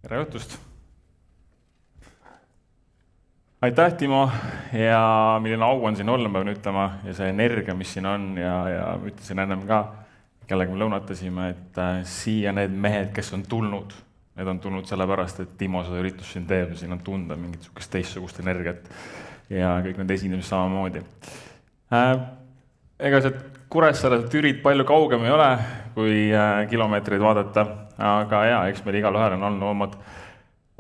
Tere õhtust! Aitäh, Timo, ja milline au on siin olla, ma pean ütlema, ja see energia, mis siin on, ja ütlesin ennem ka, kellega me lõunatasime, et siia need mehed, kes on tulnud, need on tulnud sellepärast, et Timo seda üritust siin teeb, ja siin on tunda mingit sukest teistsugust energiat ja kõik need esinemised samamoodi. Ega see Kuressaare Türit palju kaugem ei ole, kui kilomeetreid vaadata, aga jaa, eks meil igal ühel on olnud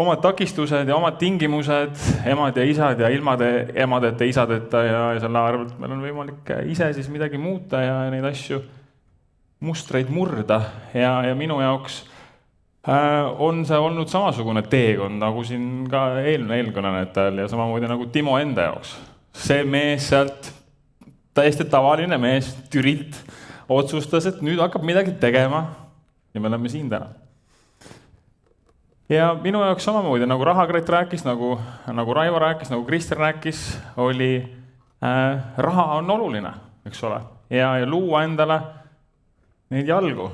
omad takistused ja omad tingimused, emad ja isad ja ilmade emadeta, isadeta ja selle arvelt meil on võimalik ise siis midagi muuta ja neid asju, mustreid murda ja minu jaoks on see olnud samasugune teekond, nagu siin ka eelkõnelejatel ja samamoodi nagu Timo enda jaoks. See mees sealt, täiesti tavaline mees, Türilt, otsustas, et nüüd hakkab midagi tegema ja me oleme siin täna. Ja minu jaoks samamoodi, nagu Rahakret rääkis, nagu Raivo rääkis, nagu Krister rääkis, oli raha on oluline, eks ole, ja luua endale neid jalgu.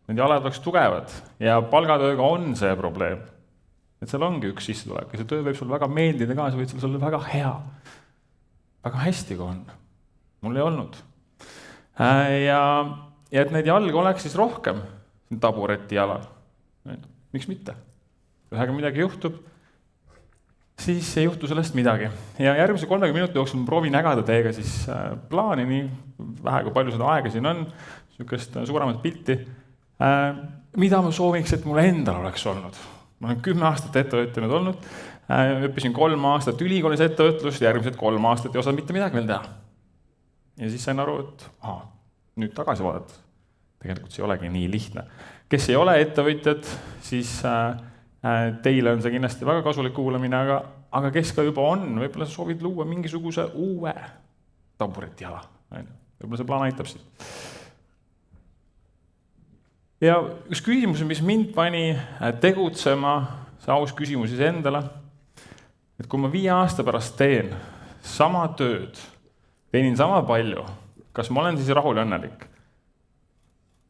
Need jalad oleks tugevad ja palgatööga on see probleem. Et seal ongi üks sissetulek ja see töö võib sul väga meeldida ka, see võib sul olla väga hea. Väga hästi, kui on. Mul ei olnud. Ja et neid jalgu oleks siis rohkem tabureti jalal. Miks mitte? Ühega midagi juhtub, siis ei juhtu sellest midagi. Ja järgmise 30 minuti jooksul ma proovin ägada teiega siis plaani, nii vähe kui palju seda aega siin on, niisugust suuremat pilti, mida ma sooviks, et mulle endal oleks olnud. Ma olen 10 aastat ettevõtja nüüd olnud, õppisin 3 aastat ülikoolis ettevõtlust, järgmised 3 aastat ei osanud mitte midagi veel teha. Ja siis sain aru, et nüüd tagasi vaadata. Tegelikult see ei olegi nii lihtne. Kes ei ole ettevõtjad, siis teile on see kindlasti väga kasulik kuulamine, aga kes ka juba on, võib-olla sa soovid luua mingisuguse uue tabureti jala. Võib-olla see plaan aitab siit. Ja üks küsimus, mis mind pani tegutsema, see aus küsimus siis endale, et kui ma 5 aasta pärast teen sama tööd, teenin sama palju, kas ma olen siis rahul ja õnnelik?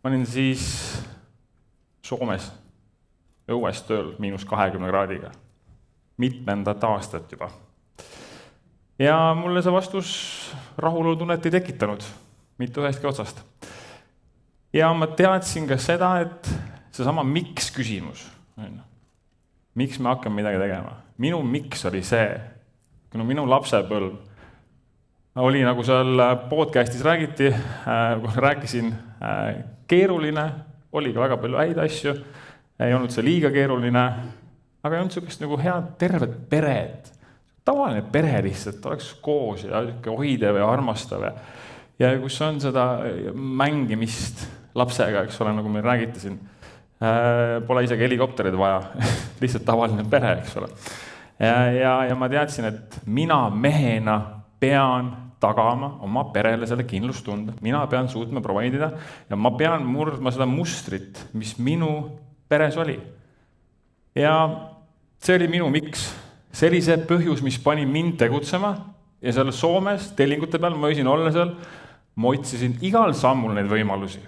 Ma olin siis Soomes õues tööl -20 kraadiga. Mitmendat aastat juba. Ja mulle see vastus rahulolutunnet ei tekitanud, mitte ühestki otsast. Ja ma teadsin ka seda, et seesama miks küsimus. Miks me hakkame midagi tegema? Minu miks oli see, kuna minu lapsepõlv oli, nagu seal podcastis rääkisin, keeruline, oli ka väga palju häid asju, ei olnud see liiga keeruline, aga ei olnud sellist nagu head tervet pered. Tavaline pere lihtsalt oleks koos ja hoidev ja armastav ja kus on seda mängimist lapsega, eks ole, nagu me räägite siin. Pole isegi helikopterid vaja, lihtsalt tavaline pere, eks ole. Ja ma teadsin, et mina mehena pean tagama oma perele selle kindlustunde. Mina pean suutma providida ja ma pean murdma seda mustrit, mis minu peres oli. Ja see oli minu miks. See oli see põhjus, mis pani mind tegutsema ja seal Soomes tellingute peal, ma võisin olla seal, ma otsisin igal sammul neid võimalusi.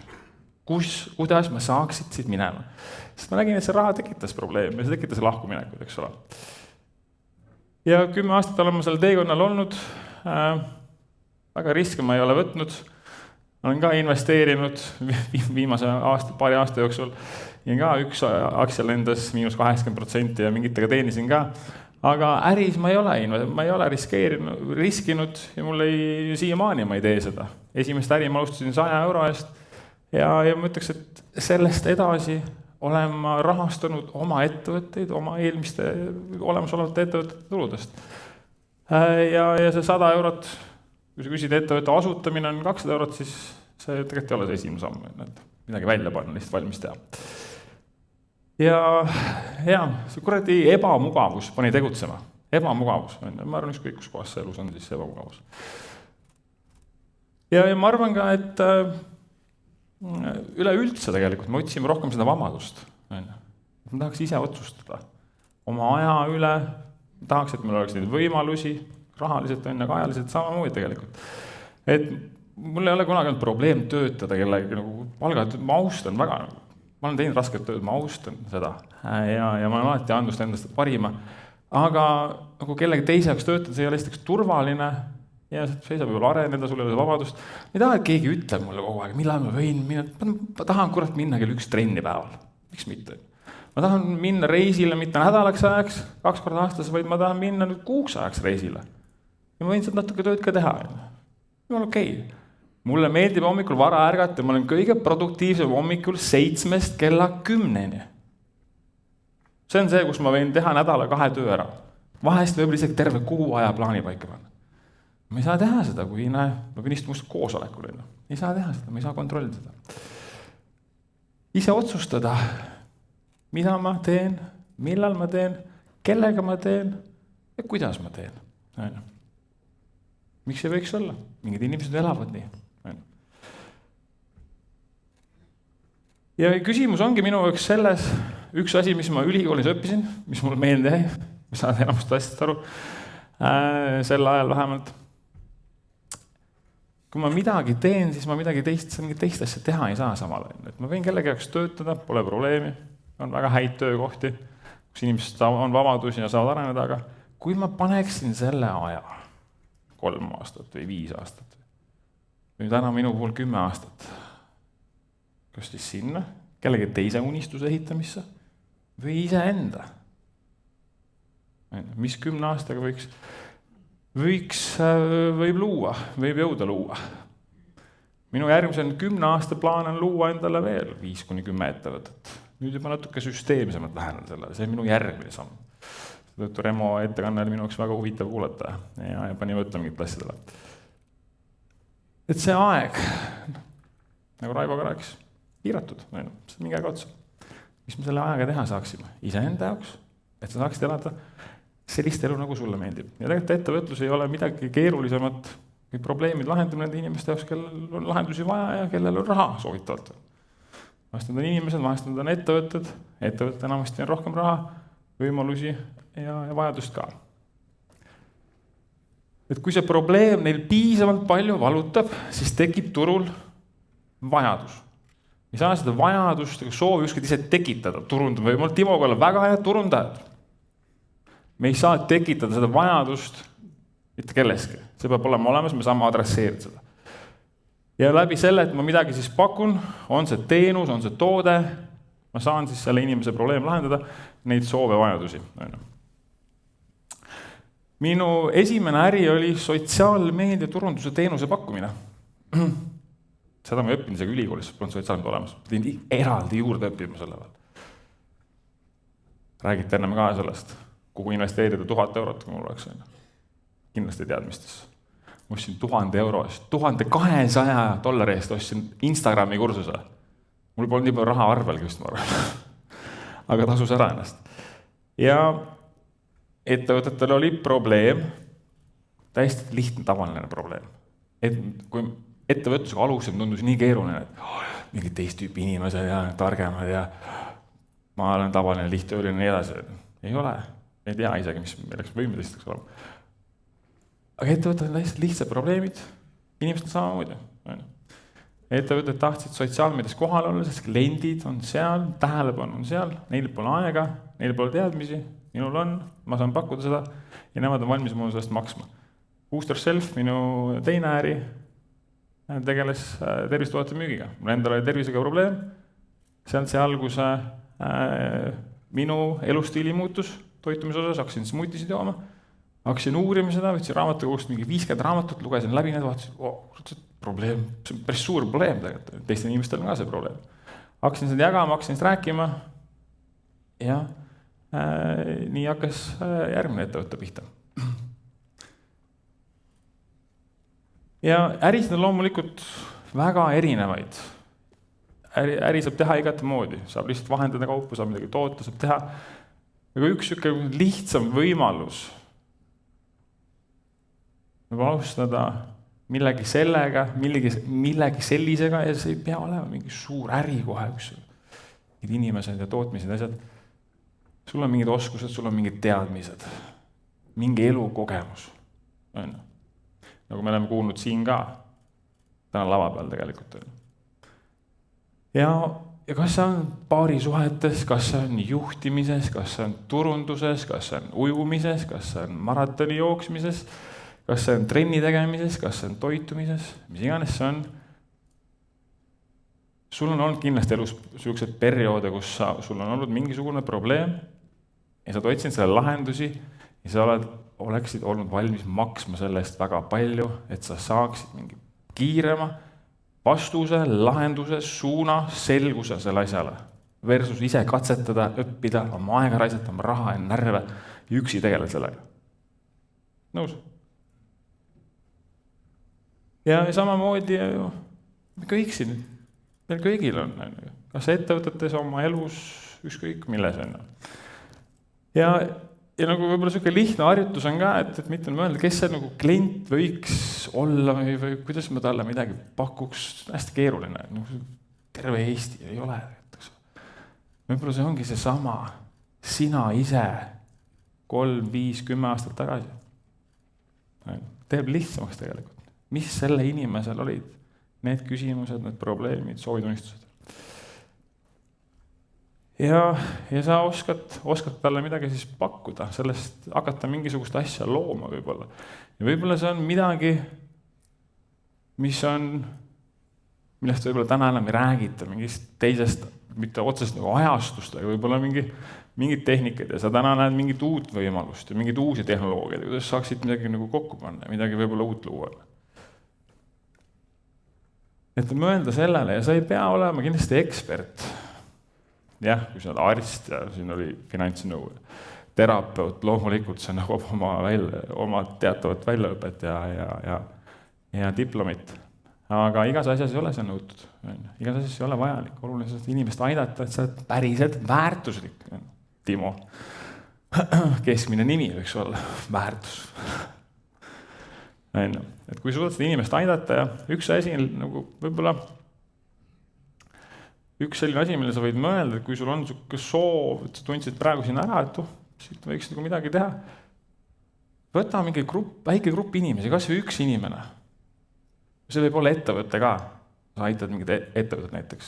Kuidas ma saaksid siit minema. Sest ma nägin, et see raha tekitas probleemi ja see tekitas lahkuminekud, eks ole. Ja 10 aastat olen ma seal teekonnal olnud, väga riske ma ei ole võtnud, olen ka investeerinud viimase paari aasta jooksul ja ka üks aktsia lendas -80% ja mingitega teenisin ka, aga äris ma ei ole riskinud ja mul siiamaani ma ei tee seda. Esimest äri ma alustasin 100 euro eest ja ma ütleks, et sellest edasi olen ma rahastanud oma ettevõtteid, oma eelmiste olemasolevate ettevõtete tuludest. Ja see 100 eurot, kui sa küsid ettevõtte asutamine on 200 eurot, siis see tegelikult ei ole see esimene samm, et midagi välja panna, lihtsalt valmis teha. Ja see kuradi ebamugavus pani tegutsema. Ebamugavus. Ma arvan, ükskõik kus kohas see elus on siis ebamugavus. Ja ma arvan ka, et üleüldse tegelikult me otsime rohkem seda vabadust. Ma tahaks ise otsustada oma aja üle, tahaks, et meil oleks neid võimalusi, rahaliselt on ja ka ajaliselt samamoodi tegelikult. Et mul ei ole kunagi olnud probleem töötada kellegi palgatööd, ma austan väga. ma olen teinud rasket tööd, ma austan seda ja ma olen alati andnud endast parima. Aga nagu kellegi teise jaoks töötada, see ei ole esiteks turvaline ja see saab võib-olla areneda, sul ei ole vabadust. Ma ei taha, et keegi ütleb mulle kogu aeg, millal ma võin minna. Ma tahan kurat minna kell 1 trenni päeval. Miks mitte? Ma tahan minna reisile mitte nädalaks ajaks, 2 korda aastas, vaid ma tahan minna nüüd 6 ajaks reisile. Ja ma võin sealt natuke tööd ka teha. See on okei. Mulle meeldib hommikul vara ärgata ja ma olen kõige produktiivsem hommikul 7 kella 10. See on see, kus ma võin teha nädala 2 töö ära. Vahest võib isegi terve kuu aja plaani paika panna. Ma ei saa teha seda, kui ma pean istuma koosolekul. Ei saa teha seda, ma ei saa kontrollida seda. Ise otsustada, mida ma teen, millal ma teen, kellega ma teen ja kuidas ma teen. Miks ei võiks olla? Mingid inimesed elavad nii. Ja küsimus ongi minu jaoks selles, üks asi, mis ma ülikoolis õppisin, mis mul meelde jäi, ma saan enamust asjast aru, sel ajal vähemalt. Kui ma midagi teen, siis ma mingit teist asja teha ei saa samal ajal. Et ma võin kellegi jaoks töötada, pole probleemi, on väga häid töökohti, kus inimesed on vabadus ja saavad areneda, aga kui ma paneksin selle aja 3 aastat või 5 aastat, või täna minu puhul 10 aastat, kas siis sinna, kellegi teise unistuse ehitamisse või iseenda. Mis 10 aastaga võib luua, võib jõuda luua. Minu järgmisel 10 aasta plaan on luua endale veel 5-10 ettevõtet. Nüüd juba natuke süsteemsemalt lähenen sellele, see on minu järgmine samm. Tõttu Remo ettekanne oli minu jaoks väga huvitav kuulata ja pani mõtlema mingit asjadele. Et see aeg, nagu Raivo ka rääkis, piiratud, see on mingi aeg otsa. Mis me selle ajaga teha saaksime? Iseenda jaoks, et sa saaksid elada sellist elu, nagu sulle meeldib. Ja tegelikult ettevõtlus ei ole midagi keerulisemat kui probleemid lahendame nende inimeste jaoks, kellel on lahendusi vaja ja kellel on raha soovitavalt. Vahest need on inimesed, vahest need on ettevõtted enamasti on rohkem raha, võimalusi ja vajadust ka. Et kui see probleem neil piisavalt palju valutab, siis tekib turul vajadus. Ei saa seda vajadust, soovi ükskord ise tekitada, turundada, või mul Timoga olla väga head turundajad. Me ei saa tekitada seda vajadust mitte kelleski. See peab olema olemas, me saame adresseerida seda. Ja läbi selle, et ma midagi siis pakun, on see teenus, on see toode, ma saan siis selle inimese probleem lahendada, neid soove vajadusi. Minu esimene äri oli sotsiaalmeedia turunduse teenuse pakkumine. Seda ma õppinud isegi ülikoolis, polnud sotsiaalmeedia olemas. Teen eraldi juurde õppima selle peal. Räägite enne ka sellest, kuhu investeerida 1000 eurot, kui mul oleks. Kindlasti teadmistes. Ma ostsin 1000 euro eest, $1200 eest ostsin Instagrami kursuse. Mul polnud nii palju raha arvelgi just ma arvan. Aga tasus ära ennast. Ja ettevõtetel oli probleem, täiesti lihtne tavaline probleem. Et kui ettevõtlusega alusel tundus nii keeruline, et mingid teist tüüpi inimesed ja targemad ja ma olen tavaline lihttööline ja nii edasi. Ei ole, ei tea isegi, mis milleks võimedestaks olema. Aga ettevõtted on täiesti lihtsad probleemid, inimesed on samamoodi. Ettevõtted tahtsid sotsiaalmeedias kohal olla, sest kliendid on seal, tähelepanu on seal, neil pole aega, neil pole teadmisi, minul on, ma saan pakkuda seda ja nemad on valmis mulle sellest maksma. Boost Yourself, minu teine äri, tegeles tervistoodete müügiga. Mul endal oli tervisega probleem, sealt see alguse minu elustiili muutus toitumise osas, hakkasin smuutisid jooma, hakkasin uurima seda, võtsin raamatukogust mingi 50 raamatut, lugesin läbi need, vaatasin, probleem, see on päris suur probleem tegelikult, teistel inimestel on ka see probleem. Hakkasin seda jagama, hakkasin seda rääkima ja nii hakkas järgmine ettevõtte pihta. Ja ärisid on loomulikult väga erinevaid. Äri saab teha igati moodi, saab lihtsalt vahendada kaupu, saab midagi toota, saab teha. Aga üks lihtsam võimalus alustada millegi sellega, millegi sellisega ja see ei pea olema mingi suur äri kohe, kus inimesed ja tootmised asjad. Sul on mingid oskused, sul on mingid teadmised, mingi elukogemus. Nagu me oleme kuulnud siin ka, täna lava peal tegelikult. Ja ja kas see on paarisuhetes, kas see on juhtimises, kas see on turunduses, kas see on ujumises, kas see on maratoni jooksmises, kas see on trenni tegemises, kas see on toitumises, mis iganes see on. Sul on olnud kindlasti elus sellised perioode, kus sul on olnud mingisugune probleem ja sa oled otsinud selle lahendusi ja sa oleksid olnud valmis maksma selle eest väga palju, et sa saaksid mingi kiirema vastuse, lahenduse, suuna, selguse selle asjale. Versus ise katsetada, õppida, oma aega raisata, oma raha ja närve ja üksi tegeleda sellega. Nõus? Ja samamoodi me kõik siin, meil kõigil on, kas ettevõtetes oma elus, ükskõik milles on. Ja nagu võib-olla selline lihtne harjutus on ka, et mitte mõelda, kes see nagu klient võiks olla või kuidas ma talle midagi pakuks, hästi keeruline. Terve Eesti ei ole. Võib-olla see ongi see sama, sina ise 3, 5, 10 aastat tagasi. Teeb lihtsamaks tegelikult. Mis selle inimesel olid? Need küsimused, need probleemid, soovidunistused. Ja sa oskad talle midagi siis pakkuda, sellest hakata mingisugust asja looma võib-olla. Ja võib-olla see on midagi, millest võib-olla täna enam ei räägita, mingist teisest, mitte otsest nagu ajastust, aga võib-olla mingid tehnikad ja sa täna näed mingit uut võimalust ja mingid uusi tehnoloogiaid, kuidas saaksid midagi nagu kokku panna, midagi võib-olla uut luua. Et mõelda sellele ja sa ei pea olema kindlasti ekspert. Jah, kui sa oled arst ja siin oli finantsnõu, terapeut, loomulikult see nõuab oma teatavat väljaõpet ja diplomit. Aga igas asjas ei ole see nõutud. Igas asjas ei ole vajalik. Oluline inimest aidata, et sa oled päriselt väärtuslik. Timo, keskmine nimi võiks olla väärtus. Et kui suudad seda inimest aidata ja üks asi nagu võib-olla üks selline asi, mille sa võid mõelda, et kui sul on selline soov, et sa tundsid praegu siin ära, et siit võiks nagu midagi teha, võta mingi väike grupp inimesi, kas või üks inimene. See võib olla ettevõte ka. Sa aitad mingid ettevõtted näiteks,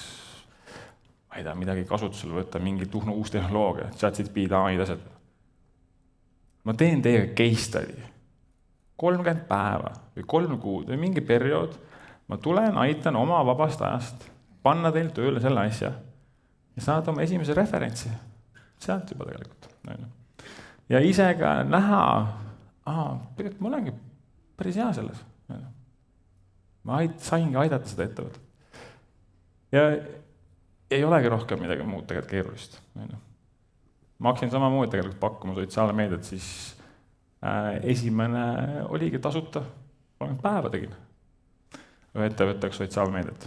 ma ei tea, midagi kasutusele võtta, mingi uus tehnoloogia, ChatGPT, AI-d asjad. Ma teen teiega case study. 30 päeva või 3 kuud või mingi periood, ma tulen, aitan oma vabast ajast, panna teil tööle selle asja ja saad oma esimese referentsi. Sealt juba tegelikult. Ja ise ka näha, tegelikult ma olengi päris hea selles. Ma saingi aidata seda ettevõtet. Ja ei olegi rohkem midagi muud tegelikult keerulist. Ma hakkasin samamoodi tegelikult pakkuma sotsiaalmeediat, siis esimene oligi tasuta, 30 päeva tegin. Ühe ettevõtteks sotsiaalmeediat.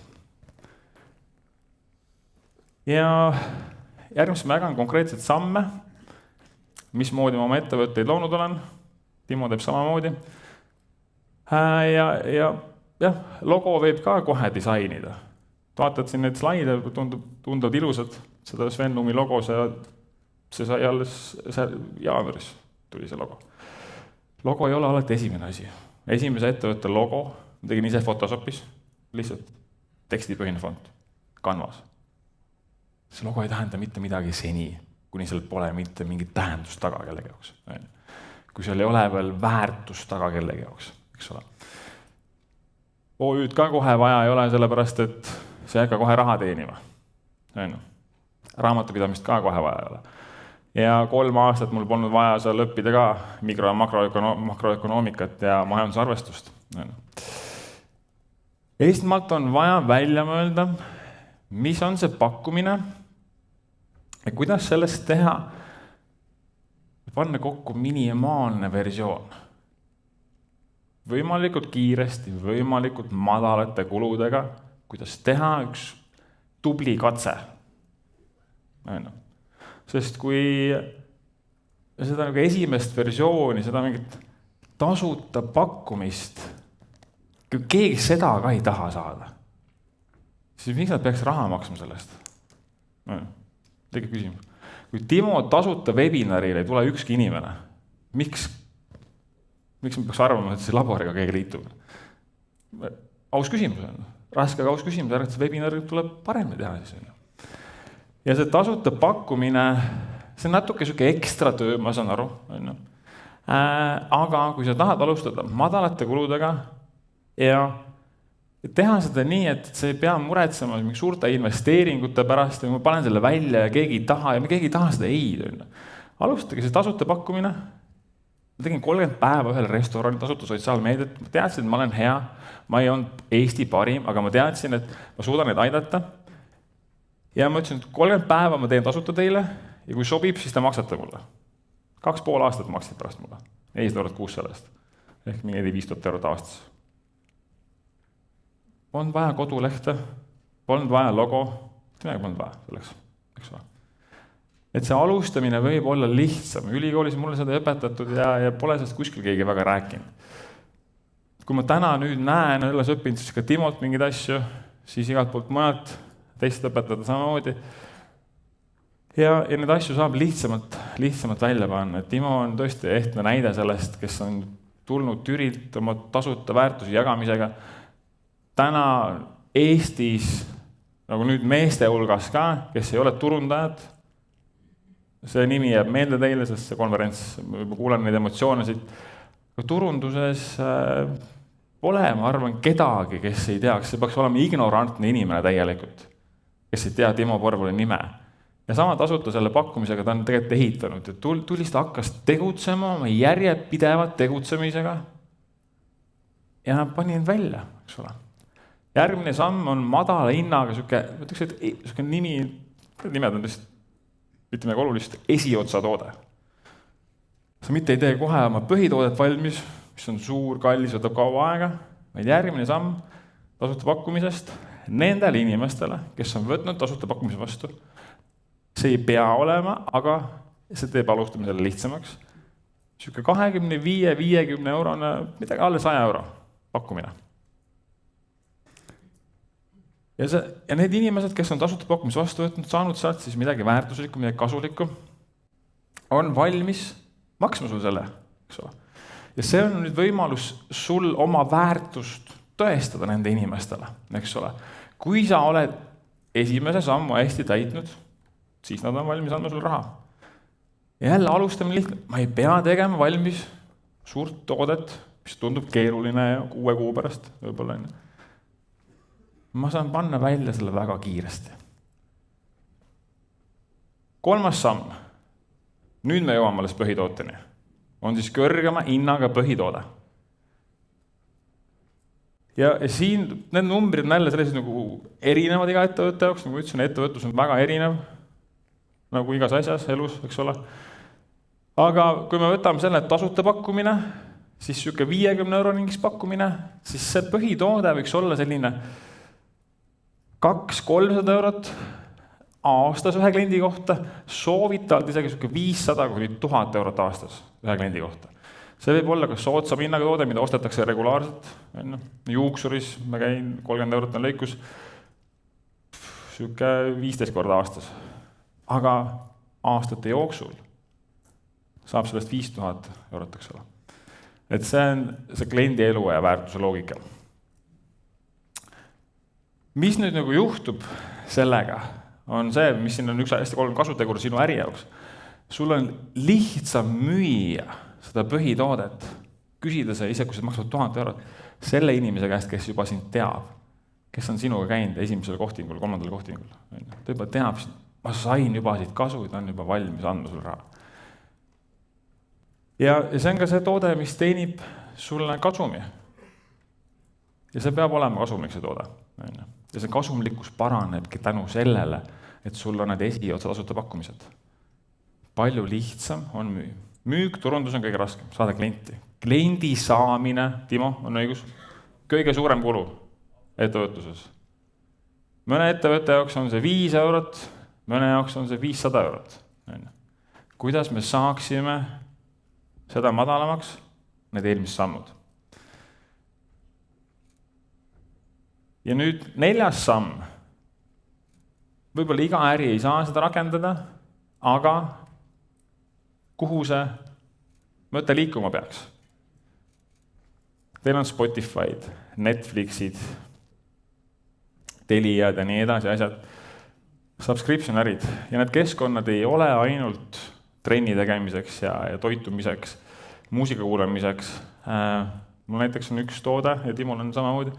Ja järgmiseks ma jagan konkreetselt samme, mismoodi ma oma ettevõtteid loonud olen. Timo teeb samamoodi. Ja logo võib ka kohe disainida. Vaatad siin neid slaide, tunduvad ilusad, seda Svenlumi logo, see sai alles jaanuaris tuli see logo. Logo ei ole alati esimene asi. Esimese ettevõtte logo, ma tegin ise Photoshopis, lihtsalt tekstipõhine font, Canvas. See logo ei tähenda mitte midagi seni, kuni seal pole mitte mingit tähendust taga kellegi jaoks. Kui seal ei ole veel väärtust taga kellegi jaoks, eks ole. OÜ-d ka kohe vaja ei ole, sellepärast et see ei hakka kohe raha teenima. Raamatupidamist ka kohe vaja ei ole. Ja 3 aastat mul polnud vaja seal õppida ka mikro- ja makroökonoomikat ja majandusarvestust. Eestmaalt on vaja välja mõelda, mis on see pakkumine ja kuidas sellest teha, panna kokku minimaalne versioon. Võimalikult kiiresti, võimalikult madalate kuludega, kuidas teha üks tubli katse. Sest kui seda nagu esimest versiooni, seda mingit tasuta pakkumist, kui keegi seda ka ei taha saada, siis miks nad peaks raha maksma sellest? Tegi küsimus. Kui Timo tasuta webinarile ei tule ükski inimene, miks me peaks arvama, et see laboriga keegi liitub? Aus küsimus on. Raske, aga aus küsimus, et see webinari tuleb paremini teha siis. ja see tasuta pakkumine, see on natuke sihuke ekstra töö, ma saan aru, on ju. Aga kui sa tahad alustada madalate kuludega ja teha seda nii, et sa ei pea muretsema mingi suurte investeeringute pärast ja ma panen selle välja ja keegi ei taha ja keegi ei taha seda alustage see tasuta pakkumine. Ma tegin 30 päeva ühel restorani tasuta sotsiaalmeediat, ma teadsin, et ma olen hea, ma ei olnud Eesti parim, aga ma teadsin, et ma suudan neid aidata. Ja ma ütlesin, et 30 päeva ma teen tasuta teile ja kui sobib, siis te maksate mulle. 2,5 aastat maksid pärast mulle, 400 eurot kuus sellest, ehk mingi 500 eurot aastas. Polnud vaja kodulehte, polnud vaja logo, midagi polnud vaja selleks, eks ole. Et see alustamine võib olla lihtsam, ülikoolis mulle seda õpetatud ja pole sellest kuskil keegi väga rääkinud. Kui ma täna nüüd näen, õlles õppinud siis ka Timolt mingeid asju, siis igalt poolt mõned teised õpetada samamoodi. Ja neid asju saab lihtsamalt välja panna. Timo on tõesti ehtne näide sellest, kes on tulnud Türilt oma tasuta väärtusi jagamisega. Täna Eestis, nagu nüüd meeste hulgas ka, kes ei ole turundajad, see nimi jääb meelde teile, sest see konverents, ma kuulen neid emotsioone siit, aga turunduses pole, ma arvan, kedagi, kes ei teaks, see peaks olema ignorantne inimene täielikult, kes ei tea Timo Porvoli nime. Ja sama tasuta selle pakkumisega ta on tegelikult ehitanud. Tulist hakkas tegutsema, oma järjepidevat tegutsemisega ja panin välja, eks ole. Järgmine samm on madala hinnaga, siuke nimed on lihtsalt, ütleme olulist, esiotsa toode. Sa mitte ei tee kohe oma põhitoodet valmis, mis on suur, kallis, võtab kaua aega, vaid järgmine samm tasuta pakkumisest nendele inimestele, kes on võtnud tasuta pakkumise vastu. See ei pea olema, aga see teeb alustamisele lihtsamaks. Siuke 25-50 eurone, midagi alle 100 euro pakkumine. Ja need inimesed, kes on tasuta pakkumise vastu võtnud, saanud sealt siis midagi väärtuslikku, midagi kasulikku, on valmis maksma sul selle. Ja see on nüüd võimalus sul oma väärtust tõestada nende inimestele. Eks ole. Kui sa oled esimese sammu hästi täitnud, siis nad on valmis andma sul raha. Ja jälle alustame lihtne. Ma ei pea tegema valmis suurt toodet, mis tundub keeruline 6 kuu pärast. Võib-olla. Ma saan panna välja selle väga kiiresti. 3. samm. Nüüd me jõuame alles põhitooteni. On siis kõrgema hinnaga põhitoode. Ja siin need numbrid on jälle sellised nagu erinevad iga ettevõtte jaoks, nagu ütlesin, ettevõtlus on väga erinev, nagu igas asjas, elus, eks ole. Aga kui me võtame selle tasuta pakkumine, siis siuke 50 euro mingis pakkumine, siis see põhitoode võiks olla selline 200-300 eurot aastas ühe kliendi kohta, soovitavalt isegi siuke 500-1000 eurot aastas ühe kliendi kohta. See võib olla kas soodsam hinnaga toode, mida ostetakse regulaarselt. Juuksuris ma käin 30 eurot on lõikus, siuke 15 korda aastas. Aga aastate jooksul saab sellest 5000 eurot, eks ole. Et see on see kliendi elu ja väärtuse loogika. Mis nüüd nagu juhtub sellega, on see, mis siin on üks hästi kolm kasutegur sinu äri jaoks. Sul on lihtsam müüa seda põhitoodet, küsida see ise, kui sa maksad 1000 eurot, selle inimese käest, kes juba sind teab, kes on sinuga käinud esimesel kohtingul, 3. kohtingul. Ta juba teab, ma sain juba siit kasu, ta on juba valmis andma sul raha. Ja see on ka see toode, mis teenib sulle kasumi. Ja see peab olema kasumlik see toode. Ja see kasumlikkus paranebki tänu sellele, et sul on need esiotsa tasuta pakkumised. Palju lihtsam on müü. Müük, turundus on kõige raskem, saada klienti. Kliendi saamine, Timo, on õigus, kõige suurem kulu ettevõtluses. Mõne ettevõtte jaoks on see 5 eurot, mõne jaoks on see 500 eurot. Kuidas me saaksime seda madalamaks? Need eelmised sammud. Ja nüüd 4. samm. Võib-olla iga äri ei saa seda rakendada, aga kuhu see mõte liikuma peaks? Teil on Spotify'd, Netflix'id, Teliad ja nii edasi asjad. subscription ärid ja need keskkonnad ei ole ainult trenni tegemiseks ja toitumiseks, muusika kuulamiseks. Mul näiteks on üks toode ja Timul on samamoodi.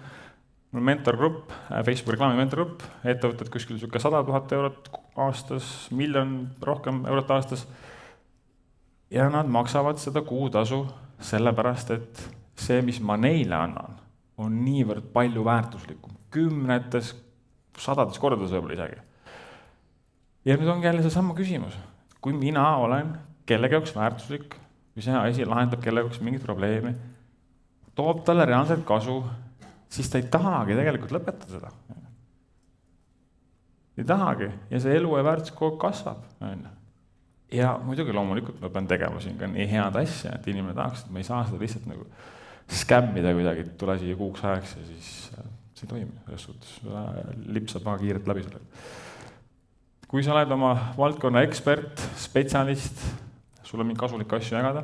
Mul mentorgrupp, Facebooki reklaami mentorgrupp, ettevõtted kuskil 100 000 eurot aastas, miljon rohkem eurot aastas. Ja nad maksavad seda kuutasu sellepärast, et see, mis ma neile annan, on niivõrd palju väärtuslikum, 10, 100 kordades võib-olla isegi. Ja nüüd ongi jälle see sama küsimus. Kui mina olen kellegi jaoks väärtuslik, kui see asi lahendab kellegi jaoks mingit probleemi, toob talle reaalselt kasu, siis ta ei tahagi tegelikult lõpetada seda. Ei tahagi ja see elu ja väärtus kogu kasvab. Ja muidugi loomulikult ma pean tegema siin ka nii head asja, et inimene tahaks, et ma ei saa seda lihtsalt nagu skämmida kuidagi, et tule siia kuuks ajaks ja siis see ei toimi. Selles suhtes lipsab väga kiirelt läbi selle. Kui sa oled oma valdkonna ekspert, spetsialist, sul on mingi kasulik asju jagada,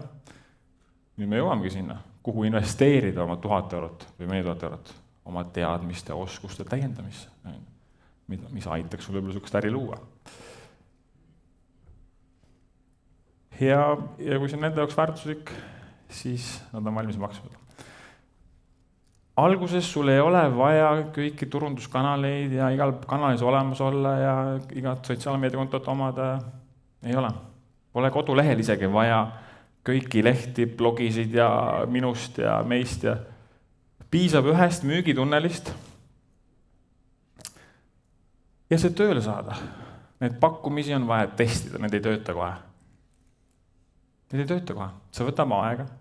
nüüd me jõuamegi sinna, kuhu investeerida oma 1000 eurot või mõni 1000 eurot oma teadmiste, oskuste täiendamisse, mis aitaks sul võib-olla sihukest äri luua. Ja kui see on nende jaoks väärtuslik, siis nad on valmis maksma. Alguses sul ei ole vaja kõiki turunduskanaleid ja igal kanalis olemas olla ja igat sotsiaalmeediakontot omada. Ei ole. Pole kodulehel isegi vaja kõiki lehti, blogisid ja minust ja meist ja piisab ühest müügitunnelist ja see tööle saada. Need pakkumisi on vaja testida, need ei tööta kohe. Need ei tööta kohe, see võtab aega.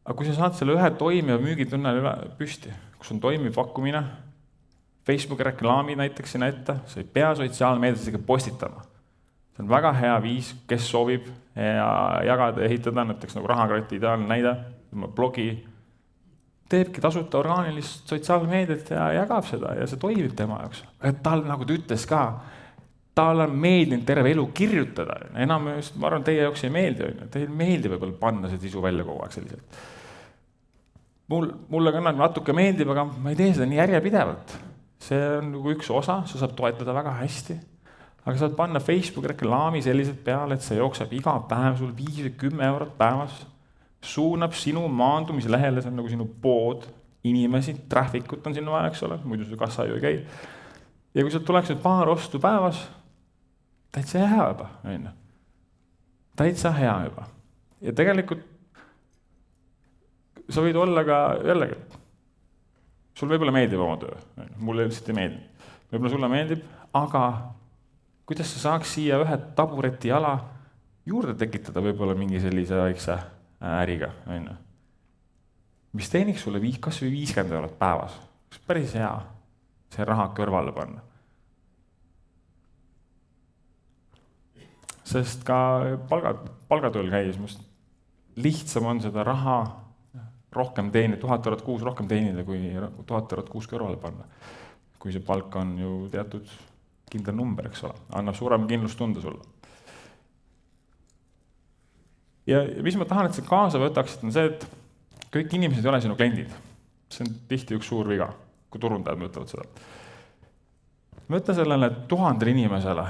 Aga kui sa saad selle ühe toimiva müügitunneli püsti, kus on toimiv pakkumine, Facebooki reklaami näiteks sinna ette, sa ei pea sotsiaalmeedias isegi postitama. See on väga hea viis, kes soovib ja jagada ja ehitada, näiteks nagu rahakrati ideaalne näide, blogi, teebki tasuta orgaanilist sotsiaalmeediat ja jagab seda ja see toimib tema jaoks. Aga tal, nagu ta ütles ka, tal on meeldinud terve elu kirjutada. Enam just, ma arvan, teie jaoks ei meeldi. Teil meeldib võib-olla panna see sisu välja kogu aeg selliselt. Mulle ka natuke meeldib, aga ma ei tee seda nii järjepidevalt. See on nagu üks osa, sa saab toetada väga hästi. Aga saad panna Facebooki reklaami selliselt peale, et see jookseb iga päev sul 5 või 10 eurot päevas, suunab sinu maandumislehele, see on nagu sinu pood, inimesi, traffic'ut on sinu vaja, eks ole, muidu see kassa ju ei käi. Ja kui sul tuleks nüüd paar ostu päevas, täitsa hea juba. Täitsa hea juba. Ja tegelikult sa võid olla ka jällegi, sul võib-olla meeldib oma töö, mulle üldiselt ei meeldi. Võib-olla sulle meeldib, aga kuidas sa saaks siia ühe tabureti jala juurde tekitada võib-olla mingi sellise väikse äriga, mis teeniks sulle kas või 50 eurot päevas. Päris hea see raha kõrvale panna. Sest ka palgatööl käis, lihtsam on seda raha rohkem teenida, 1000 eurot kuus rohkem teenida, kui 1000 eurot kuus kõrvale panna. Kui see palk on ju teatud kindel number, eks ole, annab suurem kindlustunde sulle. Ja mis ma tahan, et see kaasa võtaksid, on see, et kõik inimesed ei ole sinu kliendid. See on tihti üks suur viga, kui turundajad mõtlevad seda. Mõtle sellele 1000 inimesele,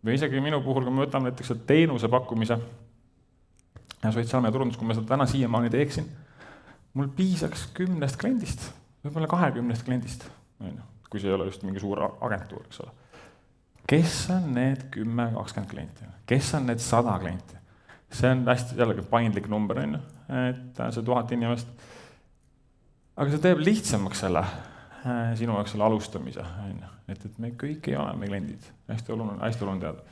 või isegi minu puhul, kui me võtame näiteks teenuse pakkumise ja sotsiaalmeedia turundus, kui ma seda täna siiamaani teeksin, mul piisaks 10 kliendist, võib-olla 20 kliendist, kui see ei ole just mingi suur agentuur, eks ole. Kes on need 10-20 klienti? Kes on need 100 klienti? See on hästi jällegi paindlik number, et see 1000 inimest. Aga see teeb lihtsamaks selle sinu jaoks selle alustamise, et me kõik ei ole me kliendid, hästi oluline teada.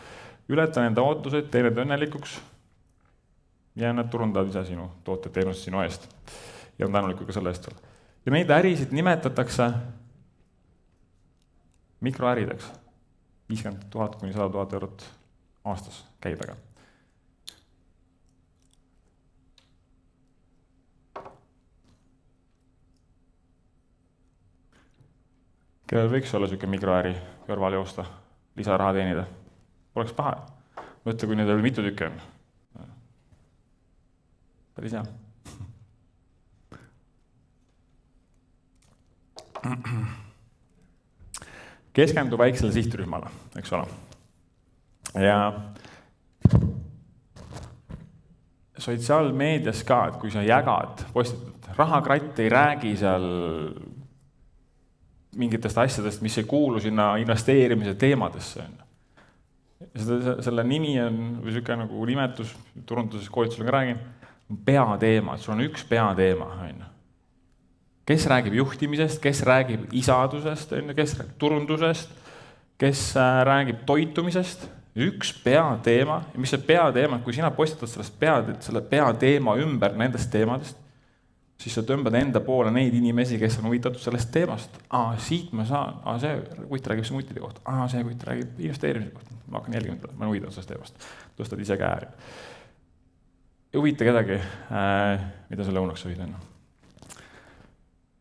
Ületa nende ootused, tee need õnnelikuks ja nad turundavad ise sinu tooted teenused sinu eest ja on tänulikud ka selle eest. Ja neid ärisid nimetatakse mikroärideks, 50 000 kuni 100 000 eurot aastas käibega. Kellel võiks olla selline mikroäri kõrval joosta, lisaraha teenida? Poleks paha. Mõtle, kui neid oli mitu tükki on. Päris hea. keskendu väiksele sihtrühmale, eks ole. Ja sotsiaalmeedias ka, et kui sa jagad, postitad, rahakratt ei räägi seal mingitest asjadest, mis ei kuulu sinna investeerimise teemadesse. Selle nimi on, või siuke nagu nimetus, turunduses koolitusel ka räägin, peateema, et sul on üks peateema. Kes räägib juhtimisest, kes räägib isadusest, kes räägib turundusest, kes räägib toitumisest, üks peateema. Ja mis see peateema, kui sina postitad selle peateema ümber nendest teemadest, siis sa tõmbad enda poole neid inimesi, kes on huvitatud sellest teemast. Siit ma saan, see kutt räägib smutide kohta, see kutt räägib investeerimise kohta. Ma hakkan jälgima, ma olen huvitatud sellest teemast. Tõstad ise käe. Ei huvita kedagi, mida sa lõunaks võid enne.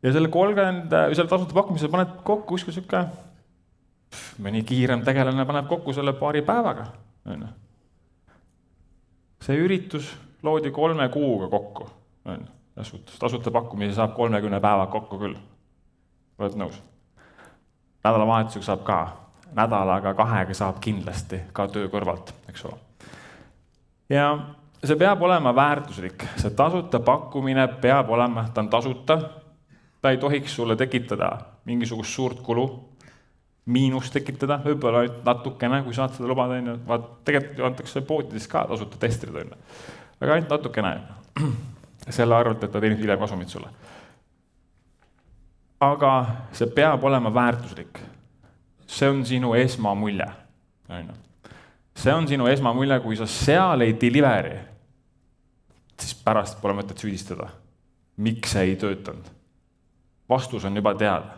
Ja selle tasuta pakkumisel paned kokku kuskil siuke, mõni kiirem tegelane paneb kokku selle paari päevaga. See üritus loodi 3 kuuga kokku. Tasuta pakkumise saab 30 päeva kokku küll. Oled nõus? Nädalavahetusega saab ka. Nädalaga 2 saab kindlasti ka töö kõrvalt, eks ole. Ja see peab olema väärtuslik. See tasuta pakkumine peab olema, ta on tasuta. Ta ei tohiks sulle tekitada mingisugust suurt kulu, miinust tekitada, võib-olla natukene, kui saad seda lubada. Tegelikult antakse poodides ka tasuta testrid. Aga ainult natukene. Selle arvalt, et ta teenib hiljem kasumit sulle. Aga see peab olema väärtuslik. See on sinu esmamulje. See on sinu esmamulje, kui sa seal ei deliveri, siis pärast pole mõtet süüdistada. Miks see ei töötanud? Vastus on juba teada.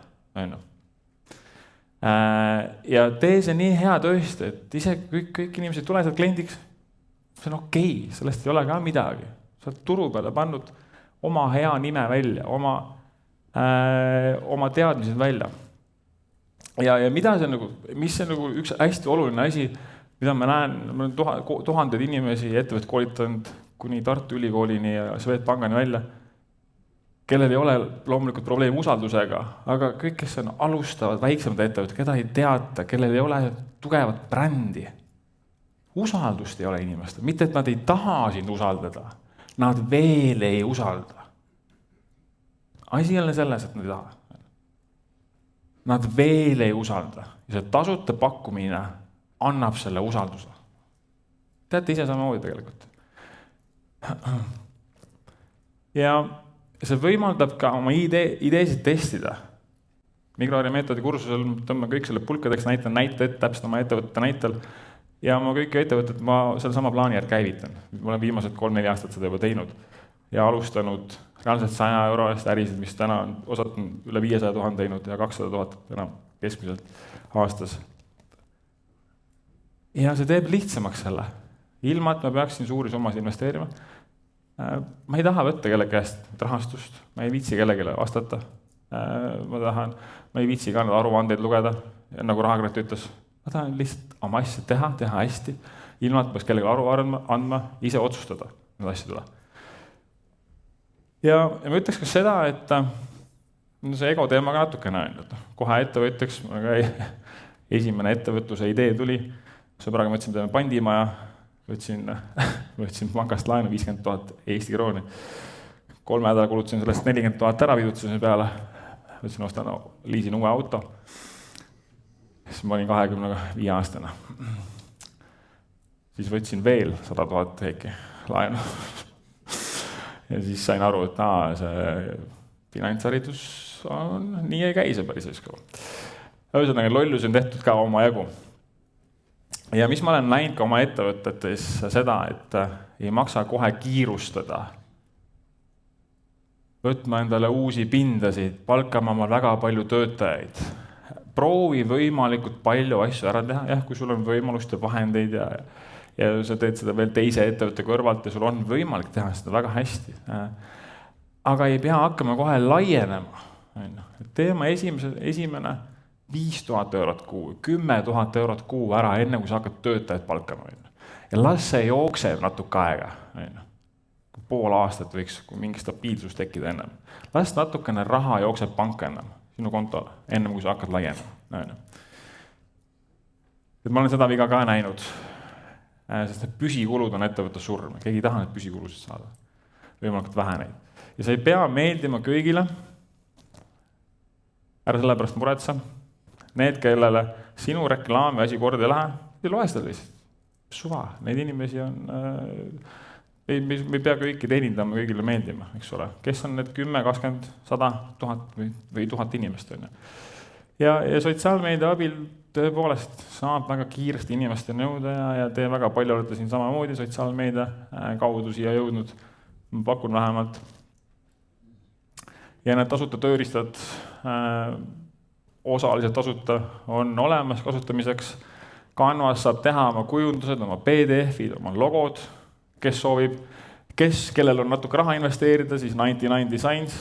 Ja tee see nii hea tõesti, et ise kõik inimesed tule sealt kliendiks. See on okei, sellest ei ole ka midagi. Sa oled turu peale pannud oma hea nime välja, oma teadmised välja. Ja mis see on üks hästi oluline asi, mida ma näen, ma olen tuhanded inimesi ettevõtet koolitanud kuni Tartu Ülikoolini ja Swedbankini välja, kellel ei ole loomulikult probleem usaldusega, aga kõik, kes on alustavad väiksemad ettevõtted, keda ei teata, kellel ei ole tugevat brändi. Usaldust ei ole inimestel, mitte et nad ei taha sind usaldada, nad veel ei usalda. Asi ei ole selles, et nad ei taha. Nad veel ei usalda ja see tasuta pakkumine annab selle usalduse. Teate ise samamoodi tegelikult. Ja see võimaldab ka oma ideesid testida. Mikroärimeetodi kursusel tõmban kõik selle pulkadeks näite täpselt oma ettevõtete näitel. Ja ma kõik ettevõtted ma selle sama plaani järg käivitan. Ma olen viimased 3-4 aastat seda juba teinud ja alustanud reaalselt 100 euro eest ärisid, mis täna on osad üle 500 000 teinud ja 200 000 enam keskmiselt aastas. Ja see teeb lihtsamaks selle. Ilma, et ma peaksin suuri summas investeerima. Ma ei taha võtta kelle käest rahastust, ma ei viitsi kellegile vastata. Ma ei viitsi ka need aruandeid lugeda, nagu Rahakratt ütles. Ma tahan lihtsalt oma asja teha hästi, ilma, et peaks kellegi aru andma, ise otsustada need asjad üle. Ja ma ütleks ka seda, et see ego teema ka natukene on. Kohe ettevõtjaks, esimene ettevõtluse idee tuli, sõbraga mõtlesin, teeme pandimaja, võtsin pankast laenu 50 000 Eesti krooni. 3 nädala kulutasin sellest 40 000 ära viidutasin peale, võtsin ostan liisin uue auto. Siis ma olin 25 aastane. Siis võtsin veel 100 000 heiki laenu. Ja siis sain aru, et see finantsharidus on, nii ei käi see päris üskava. Ühesõnaga, lollus on tehtud ka oma jagu. Ja mis ma olen näinud ka oma ettevõtetes seda, et ei maksa kohe kiirustada. Võtma endale uusi pindasid, palkama oma väga palju töötajaid. Proovi võimalikult palju asju ära teha, kui sul on võimalust ja vahendeid ja sa teed seda veel teise ettevõtte kõrvalt ja sul on võimalik teha seda väga hästi. Aga ei pea hakkama kohe laienema. Teema esimene 5000 eurot kuu, 10 000 eurot kuu ära, enne kui sa hakkad töötajad palkama. Ja las see jookseb natuke aega. Pool aastat võiks mingi stabiilsus tekkida ennem. Las natukene raha jookseb panka ennem, sinu kontole, ennem kui sa hakkad laienema. Et ma olen seda viga ka näinud, sest need püsikulud on ettevõtte surm. Keegi ei taha need püsikulusid saada. Võimalikult vähe neid. Ja sa ei pea meeldima kõigile. Ära selle pärast muretse. Need, kellele sinu reklaami asi korda ei lähe, ei loe seda lihtsalt. Suva, neid inimesi on... Me ei pea kõiki teenindama, kõigile meeldima, eks ole. Kes on need 10, 20, 100, 1000 või 1000 inimest on. Ja sotsiaalmeedia abil tõepoolest saab väga kiiresti inimeste nõuda ja te väga palju olete siin samamoodi sotsiaalmeedia kaudu siia jõudnud. Ma pakun vähemalt. Ja need tasuta tööriistad osaliselt tasuta on olemas kasutamiseks. Canvas saab teha oma kujundused, oma PDF-id, oma logod, kes soovib, kellel on natuke raha investeerida, siis 99 Designs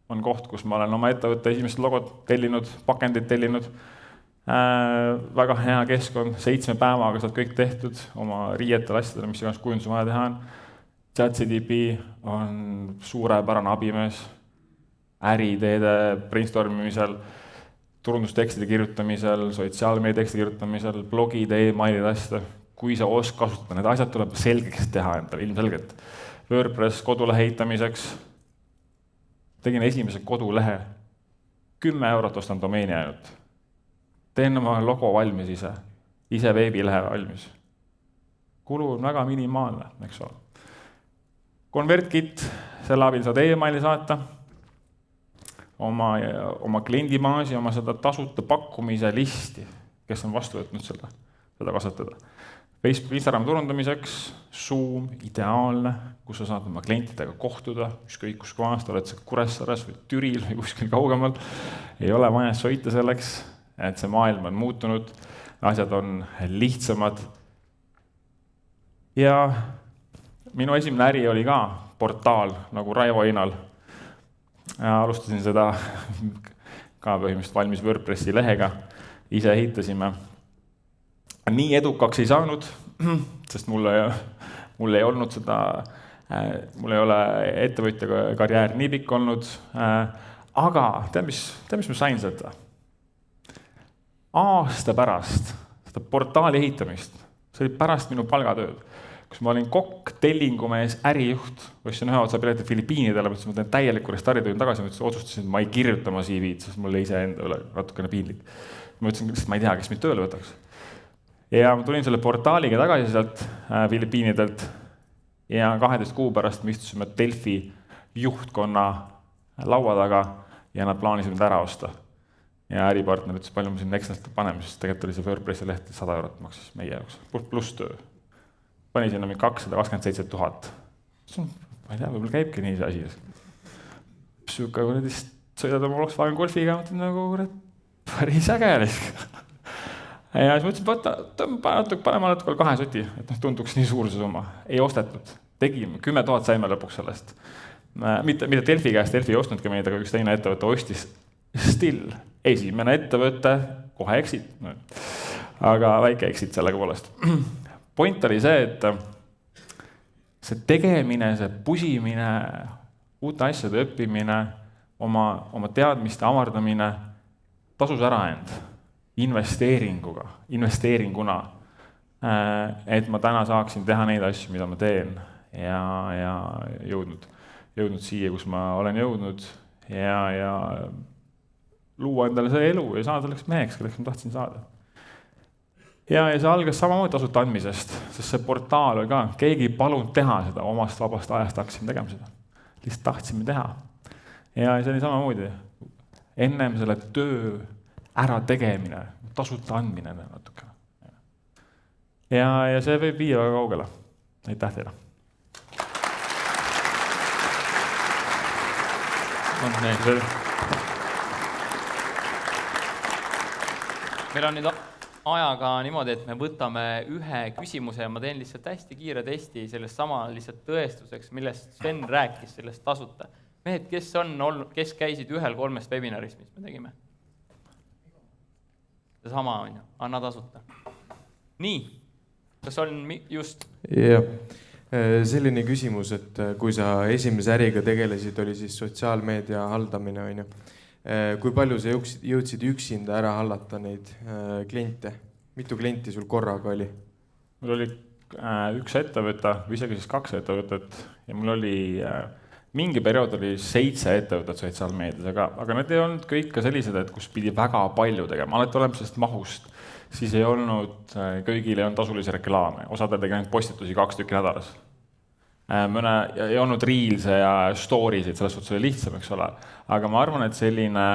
on koht, kus ma olen oma ettevõtte esimesed logod tellinud, pakendid tellinud. Väga hea keskkond, 7 päevaga saad kõik tehtud, oma riietel asjadele, mis iganes kujundus vaja teha on. ChatGPT on suurepärane abimees äriideede brainstormimisel, turundustekstide kirjutamisel, sotsiaalmeedia tekstide kirjutamisel, blogide, e-mailide asjade. Kui sa oskad kasutada, need asjad tuleb selgeks teha endale, ilmselgelt. WordPress kodulehe ehitamiseks. Tegin esimese kodulehe. 10 eurot ostan domeeni ainult. Teen oma logo valmis ise. Ise veebilehe valmis. Kulu on väga minimaalne, eks ole. ConvertKit, selle abil saad e-maili saata. Oma kliendimaasi, oma seda tasuta pakkumise listi, kes on vastu võtnud seda kasutada. Facebook, Instagram turundamiseks, Zoom, ideaalne, kus sa saad oma klientidega kohtuda, ükskõik kus kohast, oled sa Kuressaares või Türil või kuskil kaugemal. Ei ole vaja sõita selleks, et see maailm on muutunud, asjad on lihtsamad. Ja minu esimene äri oli ka portaal nagu Raivo Einal. Alustasin seda ka põhimõtteliselt valmis WordPressi lehega, ise ehitasime. Nii edukaks ei saanud, sest mul ei olnud seda, mul ei ole ettevõtja karjäär nii pikk olnud, aga tead, mis ma sain seda? Aasta pärast seda portaali ehitamist, see oli pärast minu palgatööd, kus ma olin kokk, tellingumees, ärijuht, ostsin ühe otsa pileti Filipiinidele, mõtlesin, ma teen täieliku restaritööd tagasi, otsustasin, et ma ei kirjuta oma CV-d, sest mul ise enda üle natukene piinlik. Ma ütlesin, et ma ei tea, kes mind tööle võtaks. Ja ma tulin selle portaaliga tagasi sealt Filipiinidelt ja 12 kuu pärast me istusime Delfi juhtkonna laua taga ja nad plaanisid mind ära osta. Ja äripartner ütles, palju ma siin Excelist paneme, sest tegelikult oli see WordPressi leht 100 eurot maksis meie jaoks, pluss töö. Pani sinna 227 000. Ma ei tea, võib-olla käibki nii see asi. Süka, kui nüüd sõidad oma Volkswagen Golfiga, mõtled nagu päris ägelik. Ja siis mõtlesin, võtta, panema natuke 2 soti, et tunduks nii suur see summa. Ei ostetud. Tegime, 10 000 saime lõpuks sellest. Mitte Delfi käest, Delfi ei ostnudki meid, aga üks teine ettevõte ostis still. Esimene ettevõte, kohe exit. Aga väike exit sellega poolest. Point oli see, et see tegemine, see pusimine, uute asjade õppimine, oma teadmiste avardamine tasus ära end. Investeeringuna, et ma täna saaksin teha neid asju, mida ma teen ja jõudnud siia, kus ma olen jõudnud ja luua endale see elu ja saada selleks meheks, kelleks ma tahtsin saada. Ja see algas samamoodi tasuta andmisest, sest see portaal oli ka, keegi ei palunud teha seda omast vabast ajast, hakkasime tegema seda. Lihtsalt tahtsime teha. Ja see oli samamoodi. Ennem selle töö ära tegemine, tasuta andmine natuke. Ja see võib viia väga kaugele. Aitäh teile. Meil on nüüd ajaga niimoodi, et me võtame ühe küsimuse ja ma teen lihtsalt hästi kiire testi sellest sama lihtsalt tõestuseks, millest Sven rääkis sellest tasuta. Mehed, kes käisid 1-3 webinarist, mis me tegime? Sama on ju, anna tasuta. Nii, kas on just? Jah, selline küsimus, et kui sa esimese äriga tegelesid, oli siis sotsiaalmeedia haldamine, on ju. Kui palju sa jõudsid üksinda ära hallata neid kliente mitu klienti sul korraga oli? mul oli üks ettevõte või isegi siis 2 ettevõtet ja mul oli mingi periood oli 7 ettevõtet sotsiaalmeedias, aga need ei olnud kõik ka sellised, et kus pidi väga palju tegema, alati olema sellest mahust, siis ei olnud, kõigil ei olnud tasulisi reklaame, osadel tegi ainult postitusi 2 tükki nädalas. Ei olnud reels'e ja stories'id, selles suhtes oli lihtsam, eks ole, aga ma arvan, et selline,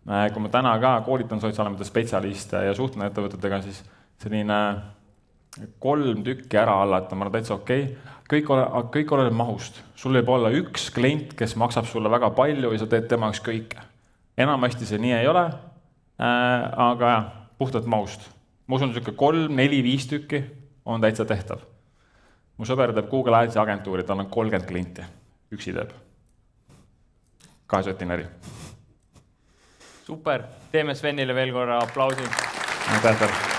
kui ma täna ka koolitan sotsiaalmeedia spetsialiste ja suhtlen ettevõtetega, siis selline 3 tükki ära hallata, ma olen täitsa okei. Kõik oleneb mahust. Sul võib olla üks klient, kes maksab sulle väga palju ja sa teed tema jaoks kõike. Enamasti see nii ei ole, aga puhtalt mahust. Ma usun, et 3, 4, 5 tükki on täitsa tehtav. Mu sõber teeb Google Adsi agentuuri, tal on 30 klienti. Üksi teeb. 2 äri. Super. Teeme Svenile veel korra aplausi. Aitäh.